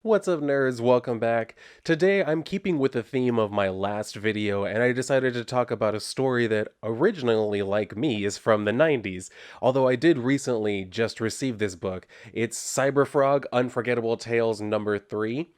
What's up, nerds? Welcome back. Today I'm keeping with the theme of my last video, and I decided to talk about a story that originally, like me, is from the 90s. Although I did recently just receive this book. It's Cyberfrog Unforgettable Tales number 3.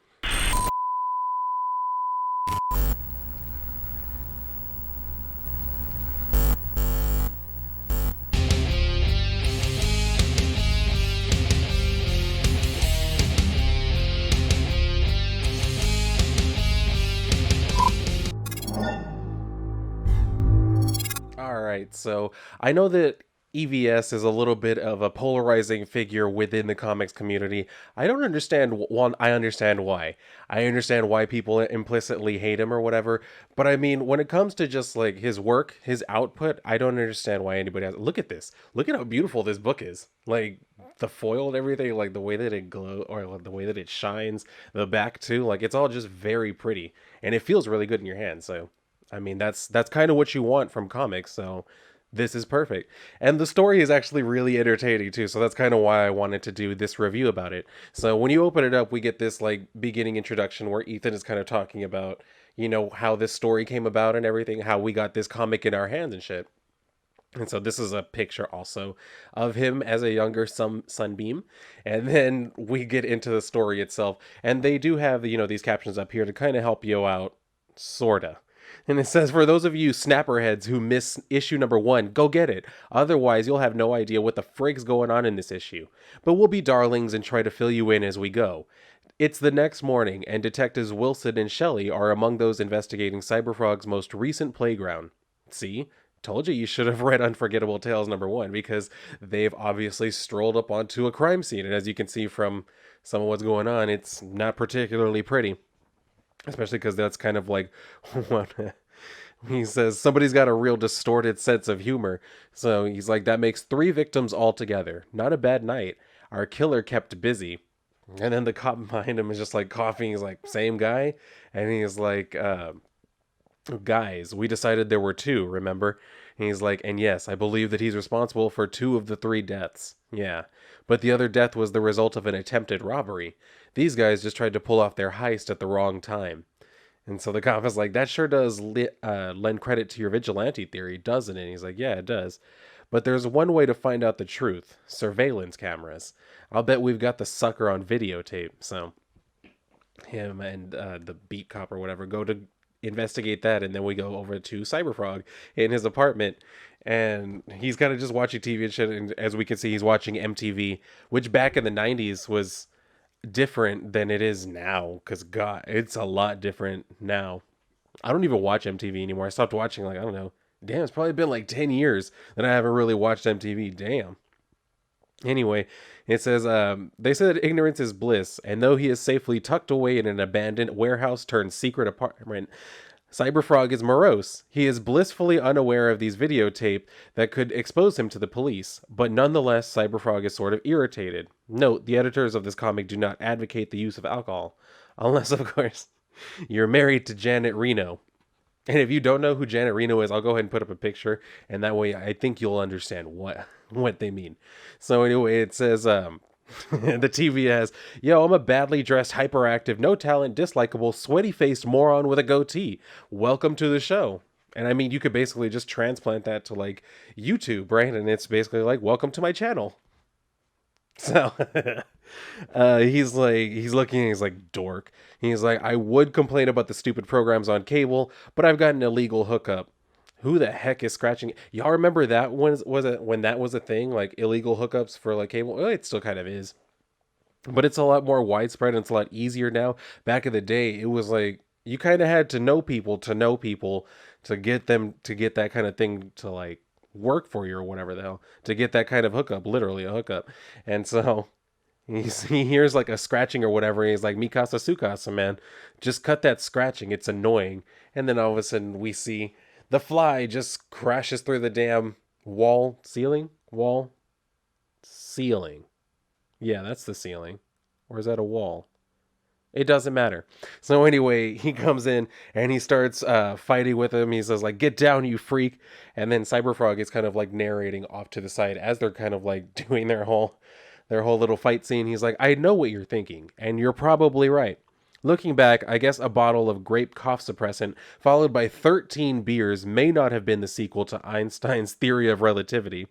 Alright, so I know that EVS is a little bit of a polarizing figure within the comics community. I don't understand one. I understand why. I understand why people implicitly hate him or whatever. But I mean, when it comes to just like his work, his output, I don't understand why anybody has. Look at this. Look at how beautiful this book is. Like the foil and everything, like the way that it glows or like the way that it shines, the back too. Like it's all just very pretty, and it feels really good in your hand. So. I mean, that's kind of what you want from comics, so this is perfect. And the story is actually really entertaining too, so that's kind of why I wanted to do this review about it. So when you open it up, we get this like beginning introduction where Ethan is kind of talking about, how this story came about and everything, how we got this comic in our hands and shit. And so this is a picture also of him as a younger Sunbeam. And then we get into the story itself. And they do have, these captions up here to kind of help you out, sorta. And it says, for those of you snapperheads who miss issue number 1, go get it. Otherwise, you'll have no idea what the frig's going on in this issue. But we'll be darlings and try to fill you in as we go. It's the next morning, and Detectives Wilson and Shelley are among those investigating Cyberfrog's most recent playground. See? Told you should have read Unforgettable Tales number 1, because they've obviously strolled up onto a crime scene. And as you can see from some of what's going on, it's not particularly pretty. Especially because that's kind of like what he says. Somebody's got a real distorted sense of humor. So he's like, that makes 3 victims altogether. Not a bad night. Our killer kept busy. And then the cop behind him is just like coughing. He's like, same guy? And he's like, guys, we decided there were 2, remember? And he's like, and yes, I believe that he's responsible for 2 of the 3 deaths. Yeah. But the other death was the result of an attempted robbery. These guys just tried to pull off their heist at the wrong time. And so the cop is like, that sure does lend credit to your vigilante theory, doesn't it? And he's like, yeah, it does. But there's one way to find out the truth. Surveillance cameras. I'll bet we've got the sucker on videotape. So him and the beat cop or whatever go to investigate that, and then we go over to Cyberfrog in his apartment, and he's kind of just watching TV and shit, and as we can see, he's watching MTV, which back in the 90s was different than it is now, because God, it's a lot different now. I don't even watch MTV anymore. I stopped watching, like, I don't know. Damn, it's probably been like 10 years that I haven't really watched MTV. Damn. Anyway, it says, they said ignorance is bliss, and though he is safely tucked away in an abandoned warehouse turned secret apartment, Cyberfrog is morose. He is blissfully unaware of these videotape that could expose him to the police, but nonetheless, Cyberfrog is sort of irritated. Note, the editors of this comic do not advocate the use of alcohol, unless, of course, you're married to Janet Reno. And if you don't know who Janet Reno is, I'll go ahead and put up a picture, and that way I think you'll understand what they mean. So anyway, it says the TV has, yo, I'm a badly dressed, hyperactive, no talent, dislikable, sweaty-faced moron with a goatee. Welcome to the show. And I mean, you could basically just transplant that to like YouTube, right? And it's basically like, welcome to my channel. So he's looking, he's like, dork. He's like, I would complain about the stupid programs on cable, but I've got an illegal hookup. Who the heck is scratching? Y'all remember that was it when that was a thing, like illegal hookups for like cable? Well, it still kind of is, but it's a lot more widespread and it's a lot easier now. Back in the day, it was like you kind of had to know people to get them to get that kind of thing to like work for you or whatever the hell, to get that kind of hookup, literally a hookup. And so he hears like a scratching or whatever. And he's like, Mikasa Sukasa, man, just cut that scratching. It's annoying. And then all of a sudden we see the fly just crashes through the damn ceiling. Yeah, that's the ceiling. Or is that a wall? It doesn't matter. So anyway, he comes in and he starts fighting with him. He says like, get down, you freak. And then Cyberfrog is kind of like narrating off to the side as they're kind of like doing their whole little fight scene. He's like, I know what you're thinking, and you're probably right. Looking back, I guess a bottle of grape cough suppressant followed by 13 beers may not have been the sequel to Einstein's theory of relativity,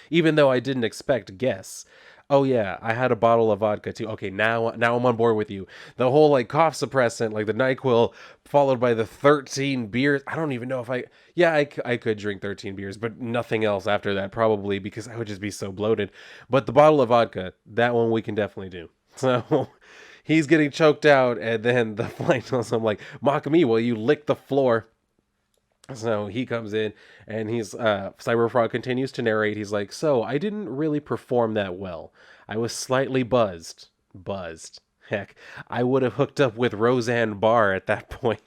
even though I didn't expect guess. Oh yeah, I had a bottle of vodka too. Okay, now I'm on board with you. The whole like cough suppressant, like the NyQuil, followed by the 13 beers. I don't even know if I could drink 13 beers, but nothing else after that probably because I would just be so bloated. But the bottle of vodka, that one we can definitely do. So he's getting choked out, and then the flight tells him like, "Mock me while you lick the floor." So he comes in and Cyberfrog continues to narrate. He's like, "So I didn't really perform that well. I was slightly buzzed. Buzzed. Heck, I would have hooked up with Roseanne Barr at that point."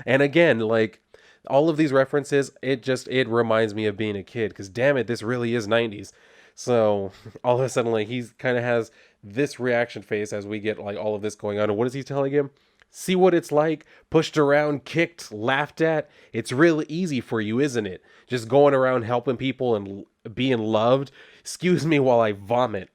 And again, like all of these references, it reminds me of being a kid because damn it, this really is 90s. So all of a sudden, like he's kind of has this reaction face as we get like all of this going on. And what is he telling him? See what it's like? Pushed around, kicked, laughed at. It's real easy for you, isn't it? Just going around helping people and being loved. Excuse me while I vomit.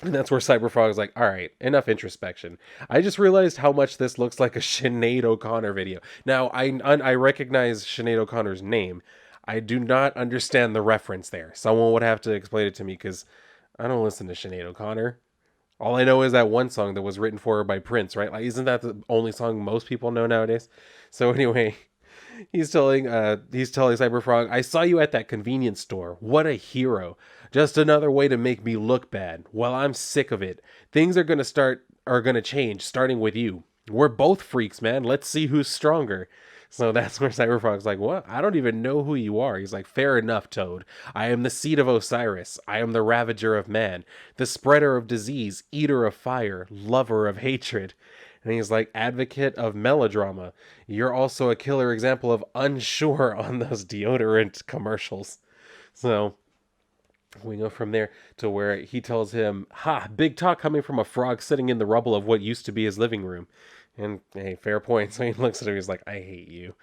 And that's where Cyberfrog is like, all right, enough introspection. I just realized how much this looks like a Sinead O'Connor video. Now, I recognize Sinead O'Connor's name. I do not understand the reference there. Someone would have to explain it to me because I don't listen to Sinead O'Connor. All I know is that one song that was written for her by Prince, right? Like, isn't that the only song most people know nowadays? So anyway, he's telling Cyberfrog, I saw you at that convenience store. What a hero. Just another way to make me look bad. Well, I'm sick of it. Things are gonna change, starting with you. We're both freaks, man. Let's see who's stronger. So that's where Cyberfrog's like, what? I don't even know who you are. He's like, fair enough, Toad. I am the seed of Osiris. I am the ravager of man, the spreader of disease, eater of fire, lover of hatred. And he's like, advocate of melodrama. You're also a killer example of unsure on those deodorant commercials. So we go from there to where he tells him, ha, big talk coming from a frog sitting in the rubble of what used to be his living room. And hey, fair point. So he looks at him, he's like, I hate you.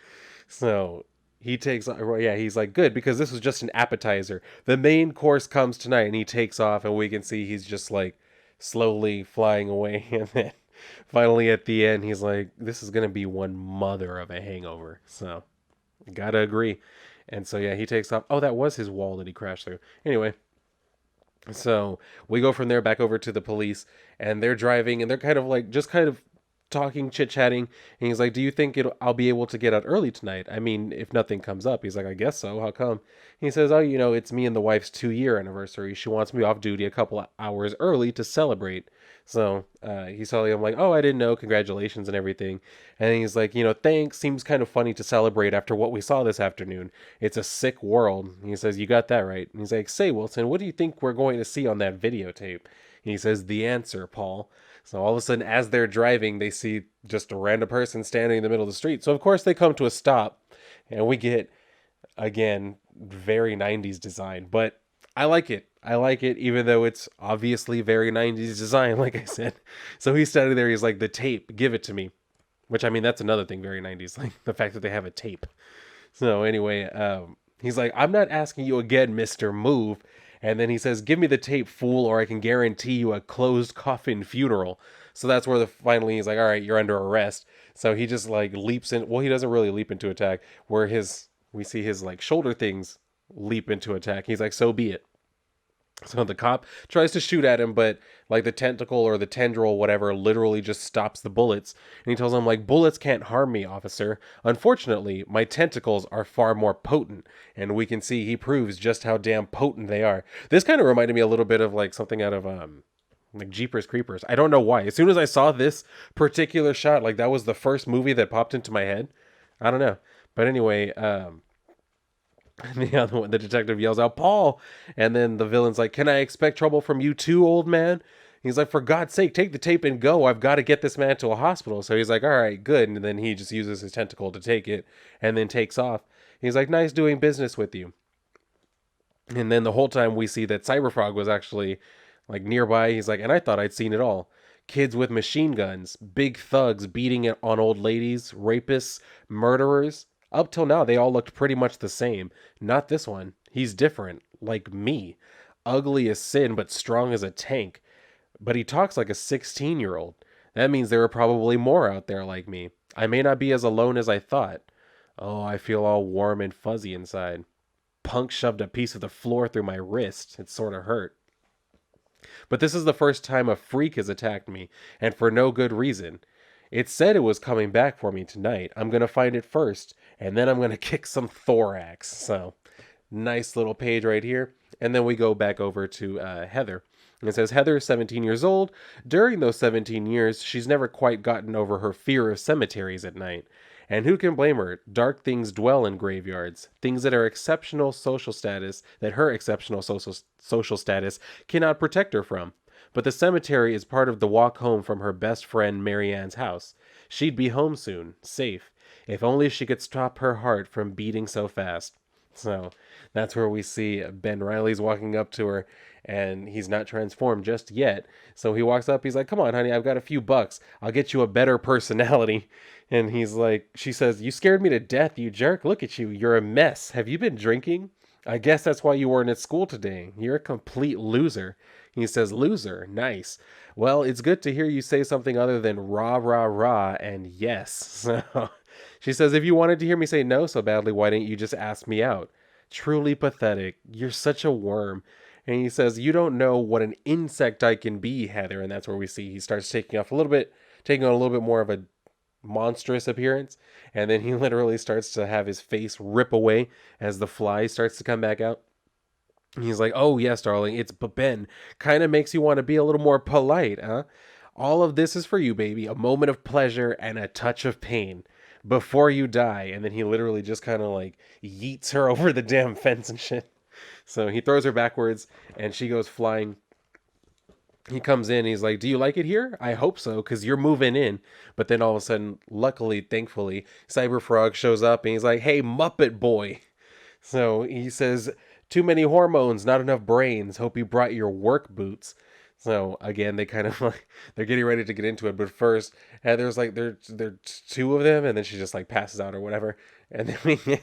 So he takes, well, yeah, he's like, good, because this was just an appetizer. The main course comes tonight, and he takes off, and we can see he's just like slowly flying away. And then finally at the end, he's like, this is going to be one mother of a hangover. So gotta agree. And so, yeah, he takes off. Oh, that was his wall that he crashed through. Anyway, so we go from there back over to the police, and they're driving, and they're kind of like, just kind of talking, chit-chatting, and he's like, do you think I'll be able to get out early tonight? I mean, if nothing comes up. He's like, I guess so. How come? He says, oh, it's me and the wife's 2-year anniversary. She wants me off duty a couple of hours early to celebrate. So he's telling him like, oh, I didn't know, congratulations and everything. And he's like, thanks, seems kind of funny to celebrate after what we saw this afternoon. It's a sick world. And he says, you got that right. And he's like, say, Wilson, what do you think we're going to see on that videotape? And he says, the answer, Paul. So all of a sudden, as they're driving, they see just a random person standing in the middle of the street. So of course they come to a stop, and we get, again, very 90s design. But I like it. I like it, even though it's obviously very 90s design, like I said. So he's standing there, he's like, the tape, give it to me. Which, I mean, that's another thing very 90s, like the fact that they have a tape. So anyway, he's like, I'm not asking you again, Mr. Move. And then he says, give me the tape, fool, or I can guarantee you a closed coffin funeral. So that's where finally he's like, all right, you're under arrest. So he just like leaps in. Well, he doesn't really leap into attack, where we see his like shoulder things leap into attack. He's like, so be it. So the cop tries to shoot at him, but like the tentacle or the tendril, whatever, literally just stops the bullets. And he tells him like, bullets can't harm me, officer. Unfortunately, my tentacles are far more potent. And we can see he proves just how damn potent they are. This kind of reminded me a little bit of like something out of like Jeepers Creepers. I don't know why. As soon as I saw this particular shot, like that was the first movie that popped into my head. I don't know. But anyway, the detective yells out, Paul! And then the villain's like, can I expect trouble from you too, old man? He's like, for God's sake, take the tape and go. I've got to get this man to a hospital. So he's like, all right, good. And then he just uses his tentacle to take it and then takes off. He's like, nice doing business with you. And then the whole time we see that Cyberfrog was actually like nearby. He's like, and I thought I'd seen it all. Kids with machine guns, big thugs beating it on old ladies, rapists, murderers. Up till now, they all looked pretty much the same. Not this one. He's different. Like me. ugly as sin, but strong as a tank. But he talks like a 16-year-old. That means there are probably more out there like me. I may not be as alone as I thought. Oh, I feel all warm and fuzzy inside. Punk shoved a piece of the floor through my wrist. It sort of hurt. But this is the first time a freak has attacked me, and for no good reason. It said it was coming back for me tonight. I'm going to find it first, and then I'm going to kick some thorax. So, nice little page right here. And then we go back over to Heather. And it says, Heather is 17 years old. During those 17 years, she's never quite gotten over her fear of cemeteries at night. And who can blame her? Dark things dwell in graveyards. Things that are exceptional social status, that her exceptional social status cannot protect her from. But the cemetery is part of the walk home from her best friend Marianne's house. She'd be home soon, safe. If only she could stop her heart from beating so fast. So that's where we see Ben Reilly's walking up to her, and he's not transformed just yet. So he walks up, he's like, come on, honey, I've got a few bucks. I'll get you a better personality. And he's like, she says, you scared me to death, you jerk. Look at you. You're a mess. Have you been drinking? I guess that's why you weren't at school today. You're a complete loser. He says, loser. Nice. Well, it's good to hear you say something other than rah, rah, rah, and yes. So she says, if you wanted to hear me say no so badly, why didn't you just ask me out? Truly pathetic. You're such a worm. And he says, you don't know what an insect I can be, Heather. And that's where we see he starts taking on a little bit more of a monstrous appearance. And then he literally starts to have his face rip away as the fly starts to come back out. He's like, oh, yes, darling, it's Ben. Kind of makes you want to be a little more polite, huh? All of this is for you, baby. A moment of pleasure and a touch of pain before you die. And then he literally just kind of like yeets her over the damn fence and shit. So he throws her backwards and she goes flying. He comes in, he's like, do you like it here? I hope so, because you're moving in. But then all of a sudden, luckily, thankfully, Cyberfrog shows up and he's like, hey, Muppet boy. So he says, too many hormones, not enough brains. Hope you brought your work boots. So again, they kind of like, they're getting ready to get into it. But first, Heather's like, there two of them. And then she just like passes out or whatever. And then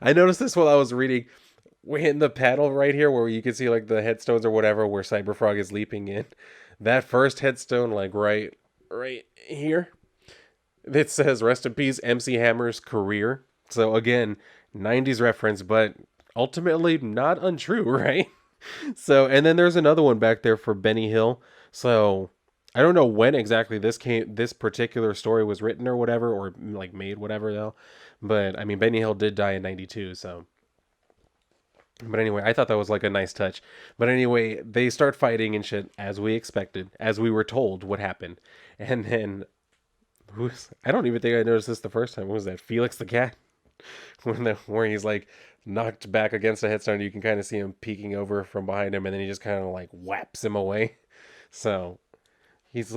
I noticed this while I was reading. We're in the panel right here where you can see like the headstones or whatever where Cyberfrog is leaping in. That first headstone, like right here, it says rest in peace MC Hammer's career. So again, 90s reference, but ultimately not untrue, right? So, and then there's another one back there for Benny Hill. So I don't know when exactly this particular story was written or whatever, or like made, whatever though. But I mean, Benny Hill did die in 92, so. But anyway, I thought that was like a nice touch. But anyway, they start fighting and shit as we expected, as we were told what happened. And then, I don't even think I noticed this the first time. What was that? Felix the cat? Where he's like knocked back against a headstone. You can kind of see him peeking over from behind him. And then he just kind of like whaps him away. So he's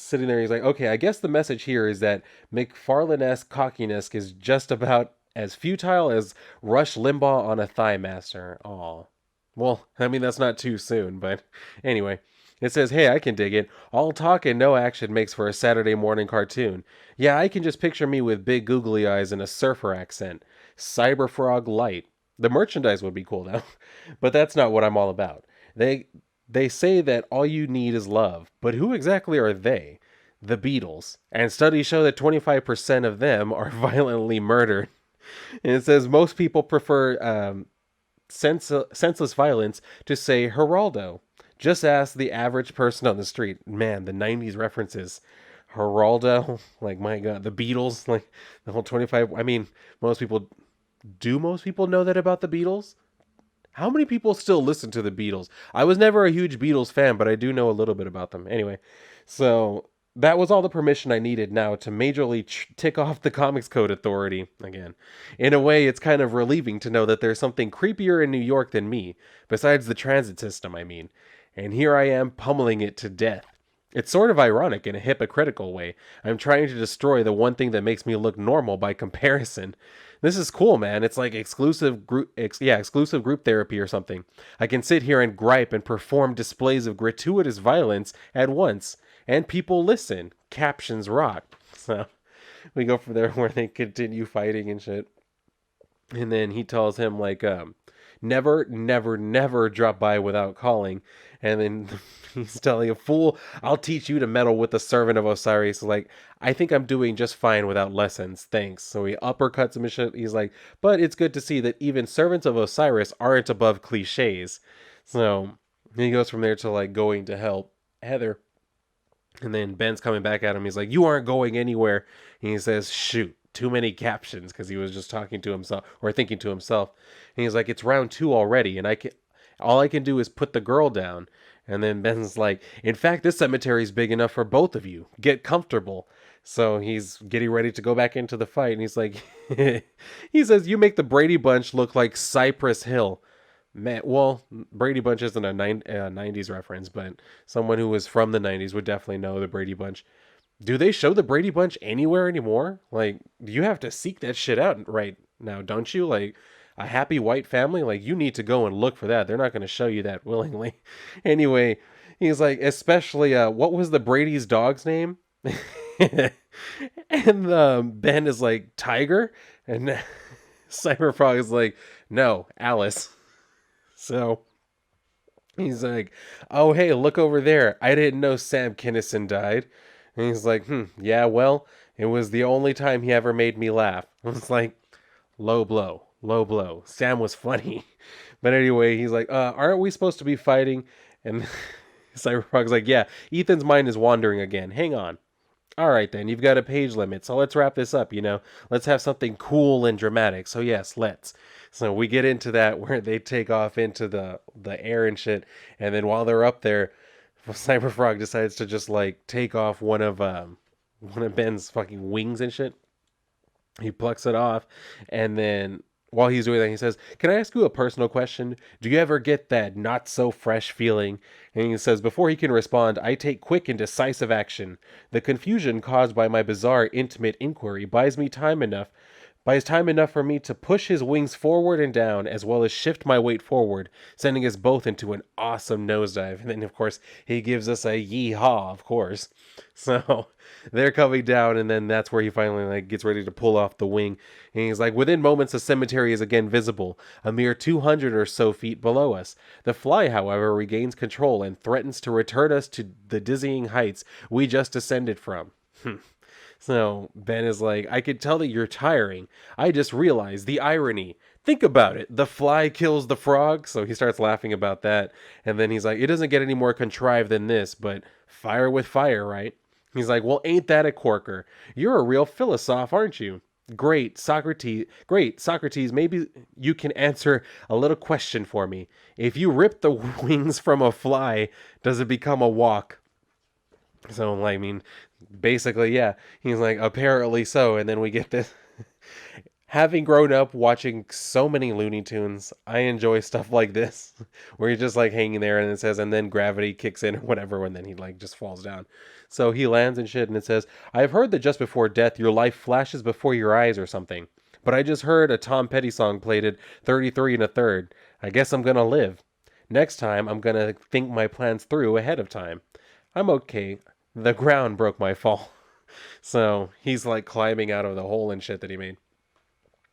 sitting there. He's like, okay, I guess the message here is that McFarlane-esque cockiness is just about as futile as Rush Limbaugh on a Thigh Master. Aw. Well, I mean, that's not too soon, but anyway. It says, hey, I can dig it. All talk and no action makes for a Saturday morning cartoon. Yeah, I can just picture me with big googly eyes and a surfer accent. Cyberfrog Light. The merchandise would be cool, though. But that's not what I'm all about. They say that all you need is love. But who exactly are they? The Beatles. And studies show that 25% of them are violently murdered. And it says most people prefer senseless violence to say Geraldo. Just ask the average person on the street. Man, the 90s references. Geraldo, like my God, the Beatles, like the whole 25. I mean, most people know that about the Beatles? How many people still listen to the Beatles? I was never a huge Beatles fan, but I do know a little bit about them. Anyway, so that was all the permission I needed now to majorly tick off the Comics Code Authority again. In a way, it's kind of relieving to know that there's something creepier in New York than me, besides the transit system, I mean. And here I am pummeling it to death. It's sort of ironic in a hypocritical way. I'm trying to destroy the one thing that makes me look normal by comparison. This is cool, man. It's like exclusive group therapy or something. I can sit here and gripe and perform displays of gratuitous violence at once. And people listen. Captions rock. So we go from there where they continue fighting and shit. And then he tells him like, never drop by without calling. And then he's telling a fool, I'll teach you to meddle with the servant of Osiris. Like, I think I'm doing just fine without lessons. Thanks. So he uppercuts him and shit. He's like, but it's good to see that even servants of Osiris aren't above cliches. So he goes from there to like going to help Heather. And then Ben's coming back at him. He's like, you aren't going anywhere. And he says, shoot, too many captions, because he was just talking to himself or thinking to himself. And he's like, it's round 2 already, and all I can do is put the girl down. And then Ben's like, in fact, this cemetery is big enough for both of you. Get comfortable. So he's getting ready to go back into the fight. And he's like, he says, you make the Brady Bunch look like Cypress Hill. Man, well, Brady Bunch isn't a 90s reference, but someone who was from the 90s would definitely know the Brady Bunch. Do they show the Brady Bunch anywhere anymore? Like, you have to seek that shit out right now, don't you? Like, a Happy White Family, like, you need to go and look for that. They're not going to show you that willingly. Anyway, he's like, especially, what was the Brady's dog's name? And Ben is like, Tiger? And Cyberfrog is like, no, Alice. So he's like, oh, hey, look over there. I didn't know Sam Kinison died. And he's like, yeah, well, it was the only time he ever made me laugh. I was like, low blow, low blow. Sam was funny. But anyway, he's like, aren't we supposed to be fighting? And Cyberfrog's like, yeah, Ethan's mind is wandering again. Hang on. All right, then, you've got a page limit, so let's wrap this up, Let's have something cool and dramatic. So yes, let's. So we get into that where they take off into the air and shit, and then while they're up there, Cyberfrog decides to just like take off one of Ben's fucking wings and shit. He plucks it off, and then while he's doing that, he says, can I ask you a personal question? Do you ever get that not so fresh feeling? And he says, before he can respond, I take quick and decisive action. The confusion caused by my bizarre, intimate inquiry buys time enough for me to push his wings forward and down, as well as shift my weight forward, sending us both into an awesome nosedive. And then, of course, he gives us a yee-haw, of course. So they're coming down, and then that's where he finally like gets ready to pull off the wing. And he's like, within moments, the cemetery is again visible, a mere 200 or so feet below us. The fly, however, regains control and threatens to return us to the dizzying heights we just descended from. So Ben is like, I could tell that you're tiring. I just realized the irony. Think about it. The fly kills the frog. So he starts laughing about that. And then he's like, it doesn't get any more contrived than this, but fire with fire, right? He's like, well, ain't that a corker? You're a real philosopher, aren't you? Great, Socrates. Maybe you can answer a little question for me. If you rip the wings from a fly, does it become a walk? So, I mean, basically, yeah. He's like, apparently so. And then we get this. Having grown up watching so many Looney Tunes, I enjoy stuff like this, where you're just like hanging there and it says, and then gravity kicks in or whatever, and then he like just falls down. So he lands and shit, and it says, I've heard that just before death, your life flashes before your eyes or something. But I just heard a Tom Petty song played at 33 and a third. I guess I'm gonna live. Next time, I'm gonna think my plans through ahead of time. I'm okay. The ground broke my fall. So he's like climbing out of the hole and shit that he made.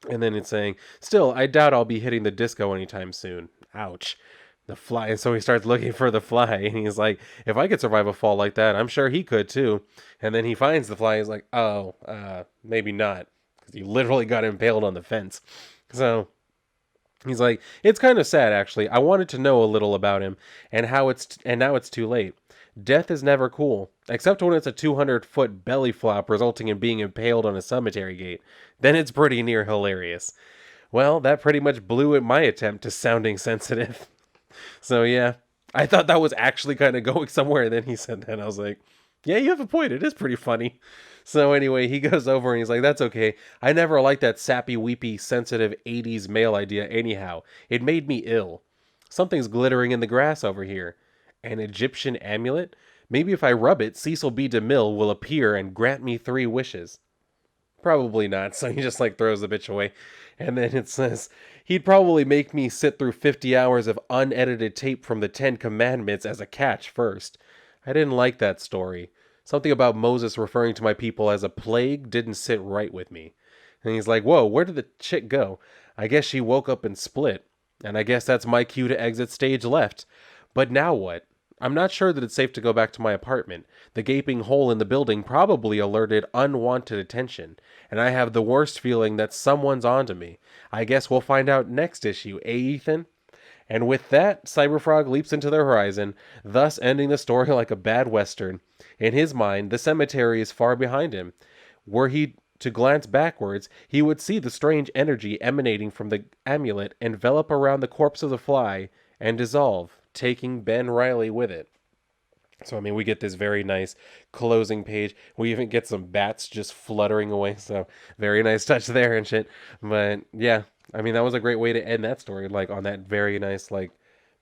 And then it's saying, still, I doubt I'll be hitting the disco anytime soon. Ouch. The fly. And so he starts looking for the fly. And he's like, if I could survive a fall like that, I'm sure he could too. And then he finds the fly. He's like, oh, maybe not. Because he literally got impaled on the fence. So he's like, it's kind of sad, actually. I wanted to know a little about him and now it's too late. Death is never cool, except when it's a 200-foot belly flop resulting in being impaled on a cemetery gate. Then it's pretty near hilarious. Well, that pretty much blew at my attempt to sounding sensitive. So yeah, I thought that was actually kind of going somewhere, and then he said that, and I was like, yeah, you have a point. It is pretty funny. So anyway, he goes over and he's like, that's okay. I never liked that sappy, weepy, sensitive 80s male idea anyhow. It made me ill. Something's glittering in the grass over here. An Egyptian amulet? Maybe if I rub it, Cecil B. DeMille will appear and grant me 3 wishes. Probably not, so he just like throws the bitch away. And then it says, he'd probably make me sit through 50 hours of unedited tape from the 10 Commandments as a catch first. I didn't like that story. Something about Moses referring to my people as a plague didn't sit right with me. And he's like, whoa, where did the chick go? I guess she woke up and split. And I guess that's my cue to exit stage left. But now what? I'm not sure that it's safe to go back to my apartment. The gaping hole in the building probably alerted unwanted attention, and I have the worst feeling that someone's onto me. I guess we'll find out next issue, eh, Ethan? And with that, Cyberfrog leaps into the horizon, thus ending the story like a bad western. In his mind, the cemetery is far behind him. Were he to glance backwards, he would see the strange energy emanating from the amulet envelop around the corpse of the fly and dissolve, taking Ben Riley with it. So, I mean, we get this very nice closing page. We even get some bats just fluttering away. So, very nice touch there and shit. But, yeah, I mean, that was a great way to end that story. Like, on that very nice, like,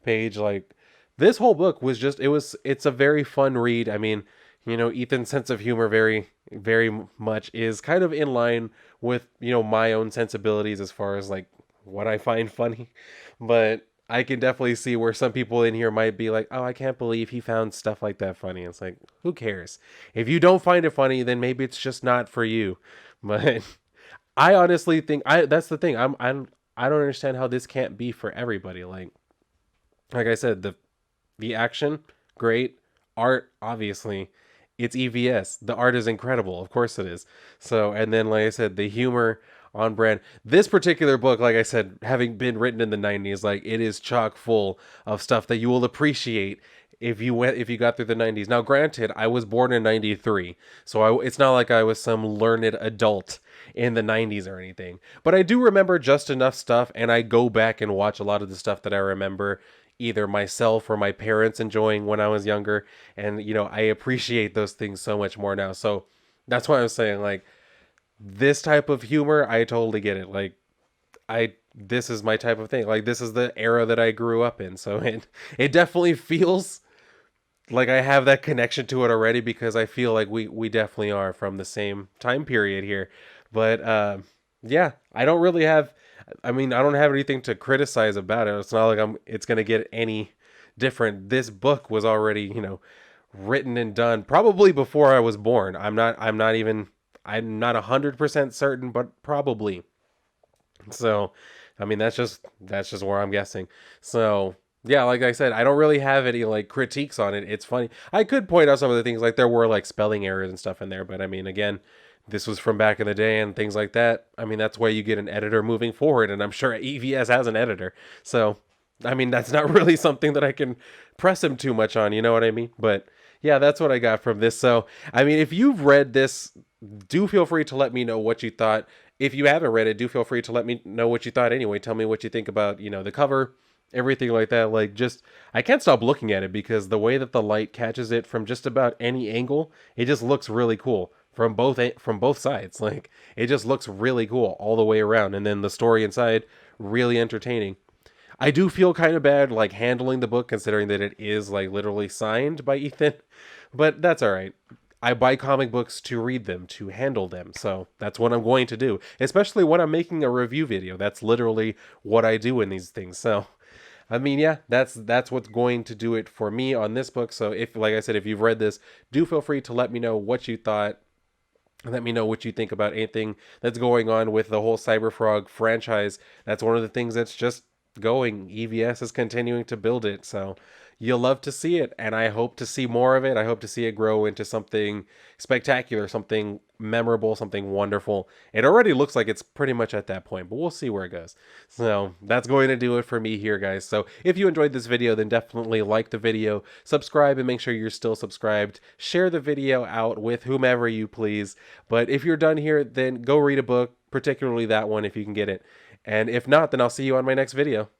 page. Like, this whole book was just, it's a very fun read. I mean, Ethan's sense of humor very much is kind of in line with, my own sensibilities as far as, like, what I find funny. But I can definitely see where some people in here might be like, oh, I can't believe he found stuff like that funny. It's like, who cares? If you don't find it funny, then maybe it's just not for you. But I honestly think that's the thing. I don't understand how this can't be for everybody. Like I said, the action, great. Art, obviously. It's EVS. The art is incredible. Of course it is. So, and then, like I said, the humor on brand. This particular book, like I said, having been written in the 90s, like it is chock full of stuff that you will appreciate if you got through the 90s. Now, granted, I was born in 93, so it's not like I was some learned adult in the 90s or anything. But I do remember just enough stuff, and I go back and watch a lot of the stuff that I remember either myself or my parents enjoying when I was younger, and I appreciate those things so much more now. So that's why I was saying, like, this type of humor, I totally get it. Like, this is my type of thing. Like, this is the era that I grew up in. So it definitely feels like I have that connection to it already, because I feel like we definitely are from the same time period here. But yeah, I don't really have. I mean, I don't have anything to criticize about it. It's not like it's gonna get any different. This book was already, written and done probably before I was born. I'm not 100% certain, but probably. So, I mean, that's just where I'm guessing. So, yeah, like I said, I don't really have any like critiques on it. It's funny. I could point out some of the things, like there were like spelling errors and stuff in there, but I mean, again, this was from back in the day and things like that. I mean, that's why you get an editor moving forward, and I'm sure EVS has an editor. So, I mean, that's not really something that I can press him too much on, you know what I mean? But yeah, that's what I got from this. So, I mean, if you've read this, do feel free to let me know what you thought. If you haven't read it, do feel free to let me know what you thought anyway. Tell me what you think about, the cover, everything like that. Like, just, I can't stop looking at it because the way that the light catches it from just about any angle, it just looks really cool from both sides. Like, it just looks really cool all the way around. And then the story inside, really entertaining. I do feel kind of bad, like, handling the book, considering that it is, like, literally signed by Ethan, but that's all right. I buy comic books to read them, to handle them, so that's what I'm going to do, especially when I'm making a review video. That's literally what I do in these things. So, I mean, yeah, that's what's going to do it for me on this book. So, if, like I said, if you've read this, do feel free to let me know what you thought. Let me know what you think about anything that's going on with the whole Cyberfrog franchise. That's one of the things that's just going. EVS is continuing to build it, so you'll love to see it, and I hope to see more of it. I hope to see it grow into something spectacular, something memorable, something wonderful. It already looks like it's pretty much at that point, but we'll see where it goes. So that's going to do it for me here, guys. So if you enjoyed this video, then definitely like the video, subscribe, and make sure you're still subscribed. Share the video out with whomever you please. But if you're done here, then go read a book, particularly that one if you can get it. And if not, then I'll see you on my next video.